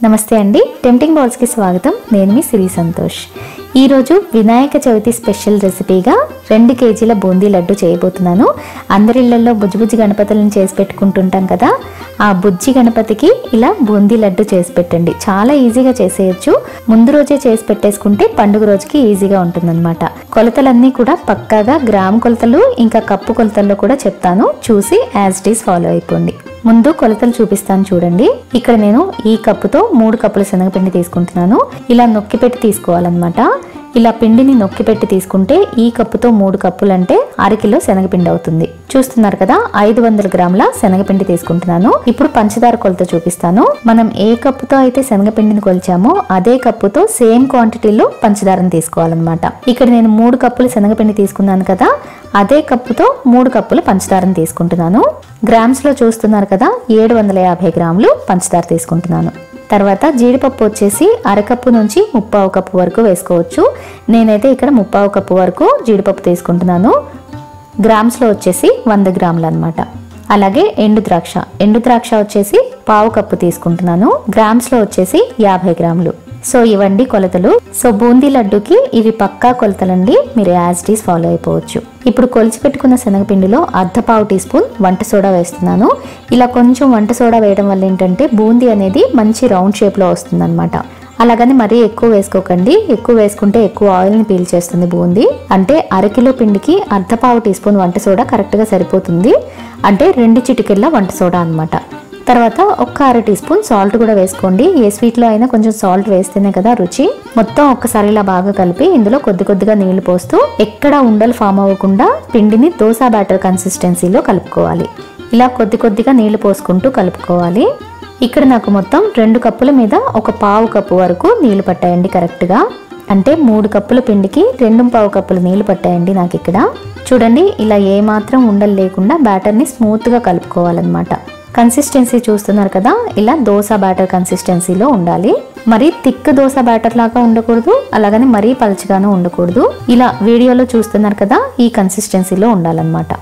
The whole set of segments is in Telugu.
నమస్తే అండి, టెంప్టింగ్ బాల్స్ కి స్వాగతం. నేను మీ సిరి సంతోష్. ఈ రోజు వినాయక చవితి స్పెషల్ రెసిపీగా 2 కేజీల బూందీ లడ్డు చేయబోతున్నాను. అందరి ఇళ్లలో బుజ్జి గణపతులను చేసి పెట్టుకుంటుంటాం కదా, ఆ బుజ్జి గణపతికి ఇలా బూందీ లడ్డు చేసి పెట్టండి. చాలా ఈజీగా చేసేయచ్చు. ముందు రోజే చేసి పెట్టేసుకుంటే పండుగ రోజుకి ఈజీగా ఉంటుందన్నమాట. కొలతలన్నీ కూడా పక్కాగా గ్రామ్ కొలతలు ఇంకా కప్పు కొలతల్లో కూడా చెప్తాను, చూసి యాజ్ ఇట్ ఈస్ ఫాలో అయిపోండి. ముందు కొలతలు చూపిస్తాను చూడండి. ఇక్కడ నేను ఈ కప్పుతో 3 కప్పుల శనగపిండి తీసుకుంటున్నాను. ఇలా నొక్కి పెట్టి తీసుకోవాలన్నమాట. ఇలా పిండిని నొక్కి పెట్టి తీసుకుంటే ఈ కప్పుతో 3 కప్పులు అంటే 1/2 కిలో శనగపిండి అవుతుంది. చూస్తున్నారు కదా, 500 గ్రాముల శనగపిండి తీసుకుంటున్నాను. ఇప్పుడు పంచదార కొలత చూపిస్తాను. మనం ఏ కప్పుతో అయితే శనగపిండిని కొలిచామో అదే కప్పుతో సేమ్ క్వాంటిటీలో పంచదారని తీసుకోవాలన్నమాట. ఇక్కడ నేను 3 కప్పులు శనగపిండి తీసుకున్నాను కదా, అదే కప్పుతో 3 కప్పులు పంచదారని తీసుకుంటున్నాను. గ్రామ్స్ లో చూస్తున్నారు కదా, 750 గ్రాములు పంచదార తీసుకుంటున్నాను. తర్వాత జీడిపప్పు వచ్చేసి 1/2 కప్పు నుంచి 3/4 కప్పు వరకు వేసుకోవచ్చు. నేనైతే ఇక్కడ 3/4 కప్పు వరకు జీడిపప్పు తీసుకుంటున్నాను. గ్రామ్స్ లో వచ్చేసి 100 గ్రాములు అనమాట. అలాగే ఎండు ద్రాక్ష వచ్చేసి 1/4 కప్పు తీసుకుంటున్నాను. గ్రామ్స్ లో వచ్చేసి 50 గ్రాములు. సో ఇవండి కొలతలు. సో బూందీ లడ్డుకి ఇవి పక్కా కొలతలండి, మీరు యాజ్ ఇట్ ఈస్ ఫాలో అయిపోవచ్చు. ఇప్పుడు కొలిచి పెట్టుకున్న శనగపిండిలో 1/2 టీ స్పూన్ వంట సోడా వేస్తున్నాను. ఇలా కొంచెం వంట సోడా వేయడం వల్ల ఏంటంటే బూందీ అనేది మంచి రౌండ్ షేప్ లో వస్తుంది అనమాట. అలాగని మరీ ఎక్కువ వేసుకోకండి. ఎక్కువ వేసుకుంటే ఎక్కువ ఆయిల్ ని పీల్చేస్తుంది బూందీ. అంటే 1/2 కిలో పిండికి 1/2 టీ స్పూన్ వంట సోడా కరెక్ట్ గా సరిపోతుంది. అంటే 2 చిటికెళ్ళ వంట సోడా అనమాట. తర్వాత 1/2 టీ స్పూన్ సాల్ట్ కూడా వేసుకోండి. ఏ స్వీట్ లో అయినా కొంచెం సాల్ట్ వేస్తేనే కదా రుచి. మొత్తం ఒక్కసారి ఇలా బాగా కలిపి ఇందులో కొద్దిగా నీళ్లు పోస్తూ ఎక్కడ ఉండలు ఫామ్ అవ్వకుండా పిండిని దోశ బ్యాటర్ కన్సిస్టెన్సీలో కలుపుకోవాలి. ఇలా కొద్దిగా నీళ్లు పోసుకుంటూ కలుపుకోవాలి. ఇక్కడ నాకు మొత్తం 2 కప్పుల మీద 1/4 కప్పు వరకు నీళ్లు పట్టాయండి కరెక్ట్ గా. అంటే 3 కప్పుల పిండికి 2/4 కప్పులు నీళ్లు పట్టాయండి నాకు ఇక్కడ. చూడండి, ఇలా ఏ మాత్రం ఉండలు లేకుండా బ్యాటర్ ని స్మూత్ గా కలుపుకోవాలన్నమాట. కన్సిస్టెన్సీ చూస్తున్నారు కదా, ఇలా దోశ బ్యాటర్ కన్సిస్టెన్సీలో ఉండాలి. మరీ థిక్ దోశ బ్యాటర్ లాగా ఉండకూడదు, అలాగని మరీ పలుచగాను ఉండకూడదు. ఇలా వీడియోలో చూస్తున్నారు కదా, ఈ కన్సిస్టెన్సీలో ఉండాలన్నమాట.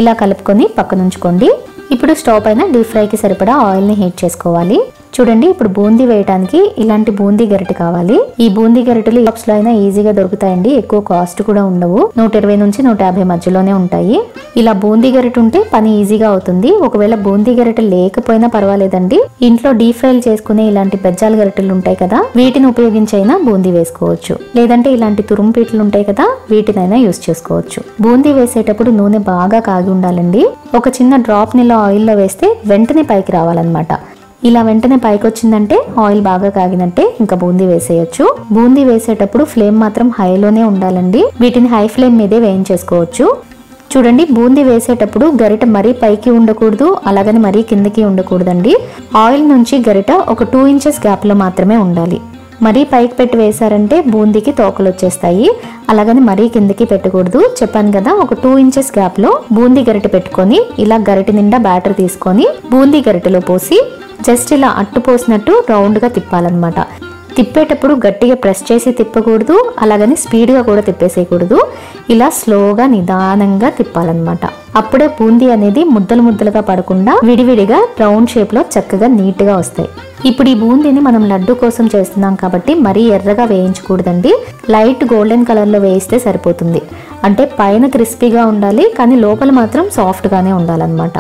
ఇలా కలుపుకొని పక్కనుంచుకోండి. ఇప్పుడు స్టవ్ పైన డీప్ ఫ్రైకి సరిపడా ఆయిల్ ని హీట్ చేసుకోవాలి. చూడండి, ఇప్పుడు బూందీ వేయడానికి ఇలాంటి బూందీ గరిటె కావాలి. ఈ బూందీ గరిటెలు షాప్స్ లో అయినా ఈజీగా దొరుకుతాయండి. ఎక్కువ కాస్ట్ కూడా ఉండవు. 120 నుంచి 150 మధ్యలోనే ఉంటాయి. ఇలా బూందీ గరిటె ఉంటే పని ఈజీగా అవుతుంది. ఒకవేళ బూందీ గరిటె లేకపోయినా పర్వాలేదండి. ఇంట్లో డీప్ ఫ్రైలు చేసుకునే ఇలాంటి బెజ్జాల గరిటెలు ఉంటాయి కదా, వీటిని ఉపయోగించైనా బూందీ వేసుకోవచ్చు. లేదంటే ఇలాంటి తురుము పీటలు ఉంటాయి కదా, వీటినైనా యూస్ చేసుకోవచ్చు. బూందీ వేసేటప్పుడు నూనె బాగా కాగి ఉండాలండి. ఒక చిన్న డ్రాప్ నీళ్ళ ఆయిల్లో వేస్తే వెంటనే పైకి రావాలన్నమాట. ఇలా వెంటనే పైకి వచ్చిందంటే ఆయిల్ బాగా కాగినట్టే, ఇంకా బూందీ వేసేయచ్చు. బూందీ వేసేటప్పుడు ఫ్లేమ్ మాత్రం హైలోనే ఉండాలండి. వీటిని హై ఫ్లేమ్ మీదే వేయించేసుకోవచ్చు. చూడండి, బూందీ వేసేటప్పుడు గరిట మరీ పైకి ఉండకూడదు, అలాగని మరీ కిందకి ఉండకూడదండి. ఆయిల్ నుంచి గరిట ఒక 2 ఇంచెస్ గ్యాప్ లో మాత్రమే ఉండాలి. మరీ పైకి పెట్టి వేసారంటే బూందీకి తోకలు వచ్చేస్తాయి. అలాగని మరీ కిందకి పెట్టకూడదు. చెప్పాను కదా, ఒక 2 ఇంచెస్ గ్యాప్ లో బూందీ గరిటె పెట్టుకొని ఇలా గరిటె నిండా బ్యాటర్ తీసుకొని బూందీ గరిటెలో పోసి జస్ట్ ఇలా అట్టు పోసినట్టు రౌండ్ గా తిప్పాలన్నమాట. తిప్పేటప్పుడు గట్టిగా ప్రెస్ చేసి తిప్పకూడదు, అలాగని స్పీడ్ గా కూడా తిప్పేసేయకూడదు. ఇలా స్లోగా నిదానంగా తిప్పాలన్నమాట. అప్పుడే బూందీ అనేది ముద్దలుగా పడకుండా విడివిడిగా రౌండ్ షేప్ లో చక్కగా నీట్ గా వస్తాయి. ఇప్పుడు ఈ బూందీని మనం లడ్డు కోసం చేస్తున్నాం కాబట్టి మరీ ఎర్రగా వేయించకూడదండి. లైట్ గోల్డెన్ కలర్ లో వేయిస్తే సరిపోతుంది. అంటే పైన క్రిస్పీగా ఉండాలి, కానీ లోపల మాత్రం సాఫ్ట్ గానే ఉండాలన్నమాట.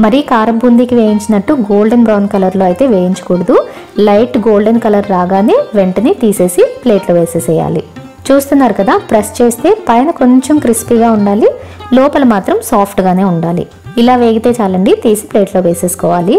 మరీ కారం బూందీకి వేయించినట్టు గోల్డెన్ బ్రౌన్ కలర్ లో అయితే వేయించకూడదు. లైట్ గోల్డెన్ కలర్ రాగానే వెంటనే తీసేసి ప్లేట్లో వేసేసేయాలి. చూస్తున్నారు కదా, ప్రెస్ చేస్తే పైన కొంచెం క్రిస్పీగా ఉండాలి, లోపల మాత్రం సాఫ్ట్ గానే ఉండాలి. ఇలా వేగితే చాలండి, తీసి ప్లేట్లో వేసేసుకోవాలి.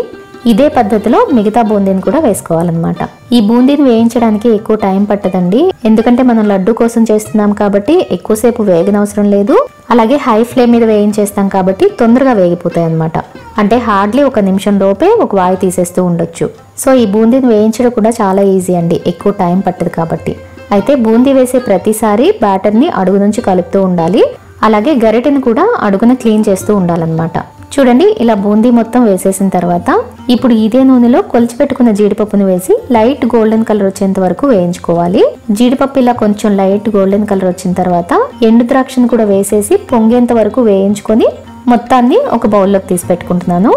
ఇదే పద్ధతిలో మిగతా బూందీని కూడా వేసుకోవాలన్నమాట. ఈ బూందీని వేయించడానికి ఎక్కువ టైం పట్టదండి, ఎందుకంటే మనం లడ్డు కోసం చేస్తున్నాం కాబట్టి ఎక్కువసేపు వేగనవసరం లేదు. అలాగే హై ఫ్లేమ్ మీద వేయించేస్తాం కాబట్టి తొందరగా వేగిపోతాయి అన్నమాట. అంటే హార్డ్లీ 1 నిమిషం లోపే ఒక వాయి తీసేస్తూ ఉండొచ్చు. సో ఈ బూందీని వేయించడం కూడా చాలా ఈజీ అండి, ఎక్కువ టైం పట్టదు కాబట్టి. అయితే బూందీ వేసే ప్రతిసారి బ్యాటర్ ని అడుగు నుంచి కలుపుతూ ఉండాలి. అలాగే గరిటెని కూడా అడుగున క్లీన్ చేస్తూ ఉండాలన్నమాట. చూడండి, ఇలా బూందీ మొత్తం వేసేసిన తర్వాత ఇప్పుడు ఇదే నూనెలో కొలిచి పెట్టుకున్న జీడిపప్పును వేసి లైట్ గోల్డెన్ కలర్ వచ్చేంత వరకు వేయించుకోవాలి. జీడిపప్పు ఇలా కొంచెం లైట్ గోల్డెన్ కలర్ వచ్చిన తర్వాత ఎండు ద్రాక్షను కూడా వేసేసి పొంగేంత వరకు వేయించుకొని మొత్తాన్ని ఒక బౌల్లోకి తీసి పెట్టుకుంటున్నాను.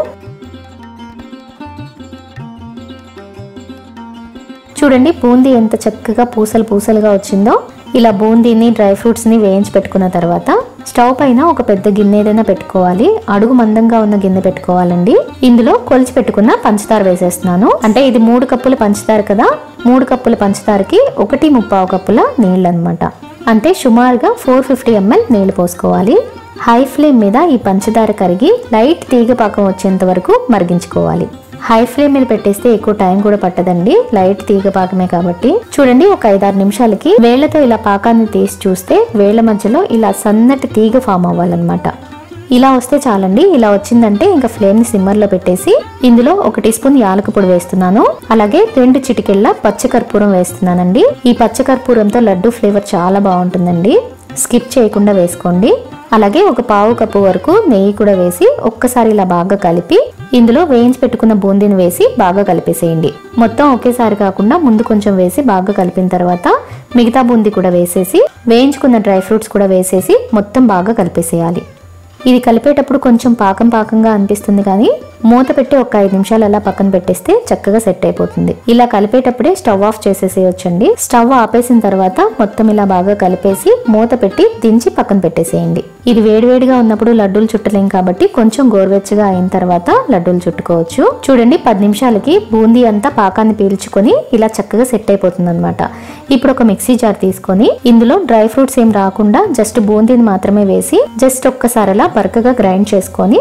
చూడండి బూందీ ఎంత చక్కగా పూసలు పూసలుగా వచ్చిందో. ఇలా బూందీని డ్రై ఫ్రూట్స్ ని వేయించి పెట్టుకున్న తర్వాత స్టవ్ పైన ఒక పెద్ద గిన్నె ఏదైనా పెట్టుకోవాలి. అడుగు మందంగా ఉన్న గిన్నె పెట్టుకోవాలండి. ఇందులో కొలిచి పెట్టుకున్న పంచదార వేసేస్తున్నాను. అంటే ఇది 3 కప్పుల పంచదార కదా, 3 కప్పుల పంచదారకి 1.25 కప్పుల నీళ్ళు అనమాట. అంటే సుమారుగా 450 ml నీళ్లు పోసుకోవాలి. హై ఫ్లేమ్ మీద ఈ పంచదార కరిగి లైట్ తీగ పాకం వచ్చేంత వరకు మరిగించుకోవాలి. హై ఫ్లేమ్ మీద పెట్టేస్తే ఎక్కువ టైం కూడా పట్టదండి, లైట్ తీగ పాకమే కాబట్టి. చూడండి ఒక 5-6 నిమిషాలకి వేళ్లతో ఇలా పాకాన్ని తీసి చూస్తే వేళ్ల మధ్యలో ఇలా సన్నటి తీగ ఫామ్ అవ్వాలన్నమాట. ఇలా వస్తే చాలండి. ఇలా వచ్చిందంటే ఇంకా ఫ్లేమ్ ని సిమ్మర్ లో పెట్టేసి ఇందులో 1 టీ స్పూన్ యాలక పొడి వేస్తున్నాను. అలాగే 2 చిటికెళ్ళ పచ్చకర్పూరం వేస్తున్నానండి. ఈ పచ్చకర్పూరంతో లడ్డు ఫ్లేవర్ చాలా బాగుంటుందండి, స్కిప్ చేయకుండా వేసుకోండి. అలాగే ఒక 1/2 కప్పు వరకు నెయ్యి కూడా వేసి ఒక్కసారి ఇలా బాగా కలిపి ఇందులో వేయించి పెట్టుకున్న బూందీని వేసి బాగా కలిపేసేయండి. మొత్తం ఒకేసారి కాకుండా ముందు కొంచెం వేసి బాగా కలిపిన తర్వాత మిగతా బూందీ కూడా వేసేసి వేయించుకున్న డ్రై ఫ్రూట్స్ కూడా వేసేసి మొత్తం బాగా కలిపేసేయాలి. ఇది కలిపేటప్పుడు కొంచెం పాకంగా అనిపిస్తుంది, కానీ మూత పెట్టి ఒక 5 నిమిషాలు అలా పక్కన పెట్టేస్తే చక్కగా సెట్ అయిపోతుంది. ఇలా కలిపేటప్పుడే స్టవ్ ఆఫ్ చేసేసేయొచ్చండి. స్టవ్ ఆపేసిన తర్వాత మొత్తం ఇలా బాగా కలిపేసి మూత పెట్టి దించి పక్కన పెట్టేసేయండి. ఇది వేడివేడిగా ఉన్నప్పుడు లడ్డూలు చుట్టలేం కాబట్టి కొంచెం గోరువెచ్చగా అయిన తర్వాత లడ్డూలు చుట్టుకోవచ్చు. చూడండి 10 నిమిషాలకి బూందీ అంతా పాకాన్ని పీల్చుకొని ఇలా చక్కగా సెట్ అయిపోతుంది అనమాట. ఇప్పుడు ఒక మిక్సీ జార్ తీసుకొని ఇందులో డ్రై ఫ్రూట్స్ ఏం రాకుండా జస్ట్ బూందీని మాత్రమే వేసి జస్ట్ ఒక్కసారి అలా బరకగా గ్రైండ్ చేసుకొని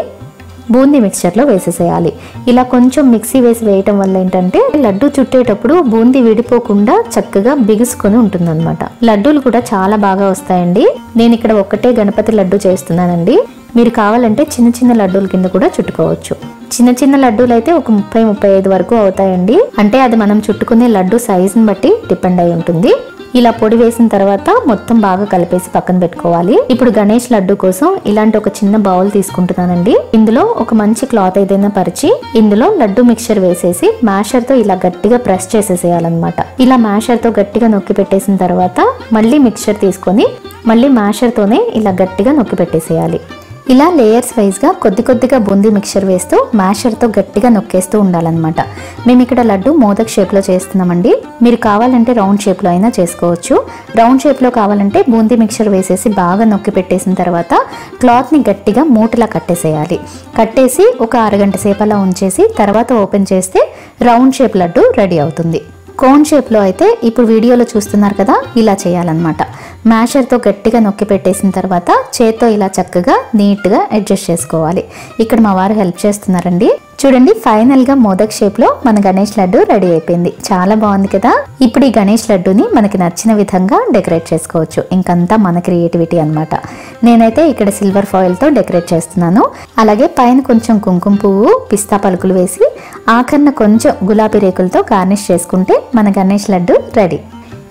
బూందీ మిక్చర్లో వేసేసేయాలి. ఇలా కొంచెం మిక్సీ వేసి వేయటం వల్ల ఏంటంటే లడ్డు చుట్టేటప్పుడు బూందీ విడిపోకుండా చక్కగా బిగుసుకొని ఉంటుందన్నమాట. లడ్డూలు కూడా చాలా బాగా వస్తాయండి. నేను ఇక్కడ ఒక్కటే గణపతి లడ్డు చేస్తున్నానండి. మీరు కావాలంటే చిన్న చిన్న లడ్డూల కింద కూడా చుట్టుకోవచ్చు. చిన్న చిన్న లడ్డూలు అయితే ఒక 30-35 వరకు అవుతాయండి. అంటే అది మనం చుట్టుకునే లడ్డు సైజుని బట్టి డిపెండ్ అయి ఉంటుంది. ఇలా పొడి వేసిన తర్వాత మొత్తం బాగా కలిపేసి పక్కన పెట్టుకోవాలి. ఇప్పుడు గణేష్ లడ్డు కోసం ఇలాంటి ఒక చిన్న బౌల్ తీసుకుంటున్నానండి. ఇందులో ఒక మంచి క్లాత్ ఏదైనా పరిచి ఇందులో లడ్డు మిక్చర్ వేసేసి మ్యాషర్ తో ఇలా గట్టిగా ప్రెస్ చేసేసేయాలన్నమాట. ఇలా మ్యాషర్ తో గట్టిగా నొక్కి పెట్టేసిన తర్వాత మళ్ళీ మిక్చర్ తీసుకొని మళ్ళీ మ్యాషర్ తోనే ఇలా గట్టిగా నొక్కి పెట్టేసేయాలి. ఇలా లేయర్స్ వైజ్ గా కొద్దిగా బూందీ మిక్చర్ వేస్తూ మ్యాషర్ తో గట్టిగా నొక్కేస్తూ ఉండాలన్నమాట. మేము ఇక్కడ లడ్డు మోదక్ షేప్ లో చేస్తున్నామండి. మీరు కావాలంటే రౌండ్ షేప్ లో అయినా చేసుకోవచ్చు. రౌండ్ షేప్ లో కావాలంటే బూందీ మిక్చర్ వేసేసి బాగా నొక్కి పెట్టేసిన తర్వాత క్లాత్ ని గట్టిగా మూటలా కట్టేసేయాలి. కట్టేసి ఒక అరగంట సేపు అలా ఉంచేసి తర్వాత ఓపెన్ చేస్తే రౌండ్ షేప్ లడ్డు రెడీ అవుతుంది. కోన్ షేప్ లో అయితే ఇప్పుడు వీడియోలో చూస్తున్నారు కదా, ఇలా చేయాలన్నమాట. మ్యాషర్ తో గట్టిగా నొక్కి పెట్టేసిన తర్వాత చేత్తో ఇలా చక్కగా నీట్ గా అడ్జస్ట్ చేసుకోవాలి. ఇక్కడ మా వారు హెల్ప్ చేస్తున్నారండి. చూడండి ఫైనల్ గా మోదక్ షేప్ లో మన గణేష్ లడ్డు రెడీ అయిపోయింది. చాలా బాగుంది కదా. ఇప్పుడు ఈ గణేష్ లడ్డుని మనకి నచ్చిన విధంగా డెకరేట్ చేసుకోవచ్చు. ఇంకంతా మన క్రియేటివిటీ అన్నమాట. నేనైతే ఇక్కడ సిల్వర్ ఫాయిల్ తో డెకరేట్ చేస్తున్నాను. అలాగే పైన కొంచెం కుంకుమ పువ్వు పిస్తా పలుకులు వేసి ఆఖరణ కొంచెం గులాబీ రేకులతో గార్నిష్ చేసుకుంటే మన గణేష్ లడ్డు రెడీ.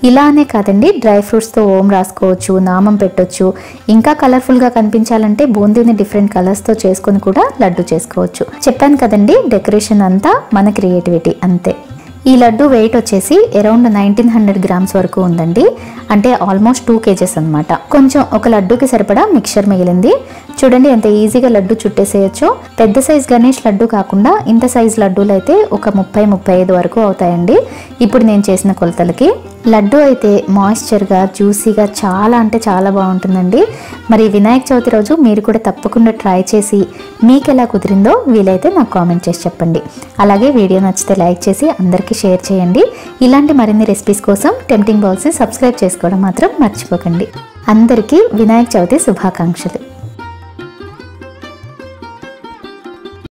ఇలానే కాదండి, డ్రై ఫ్రూట్స్తో ఓం రాసుకోవచ్చు, నామం పెట్టొచ్చు. ఇంకా కలర్ఫుల్గా కనిపించాలంటే బూందీని డిఫరెంట్ కలర్స్తో చేసుకొని కూడా లడ్డు చేసుకోవచ్చు. చెప్పాను కదండి, డెకరేషన్ అంతా మన క్రియేటివిటీ అంతే. ఈ లడ్డు వెయిట్ వచ్చేసి అరౌండ్ 1900 గ్రామ్స్ వరకు ఉందండి. అంటే ఆల్మోస్ట్ 2 kgs అనమాట. కొంచెం ఒక లడ్డూకి సరిపడా మిక్చర్ మిగిలింది. చూడండి ఎంత ఈజీగా లడ్డు చుట్టేసేయచ్చో. పెద్ద సైజ్ గణేష్ లడ్డు కాకుండా ఇంత సైజ్ లడ్డూలు అయితే ఒక 30-35 వరకు అవుతాయండి ఇప్పుడు నేను చేసిన కొలతలకి. లడ్డు అయితే మాయిశ్చర్గా జ్యూసీగా చాలా అంటే చాలా బాగుంటుందండి. మరి వినాయక చవితి రోజు మీరు కూడా తప్పకుండా ట్రై చేసి మీకు ఎలా కుదిరిందో వీలైతే నాకు కామెంట్ చేసి చెప్పండి. అలాగే వీడియో నచ్చితే లైక్ చేసి అందరికీ షేర్ చేయండి. ఇలాంటి మరిన్ని రెసిపీస్ కోసం టెంప్టింగ్ బౌల్స్ని సబ్స్క్రైబ్ చేసుకోవడం మాత్రం మర్చిపోకండి. అందరికీ వినాయక చవితి శుభాకాంక్షలు.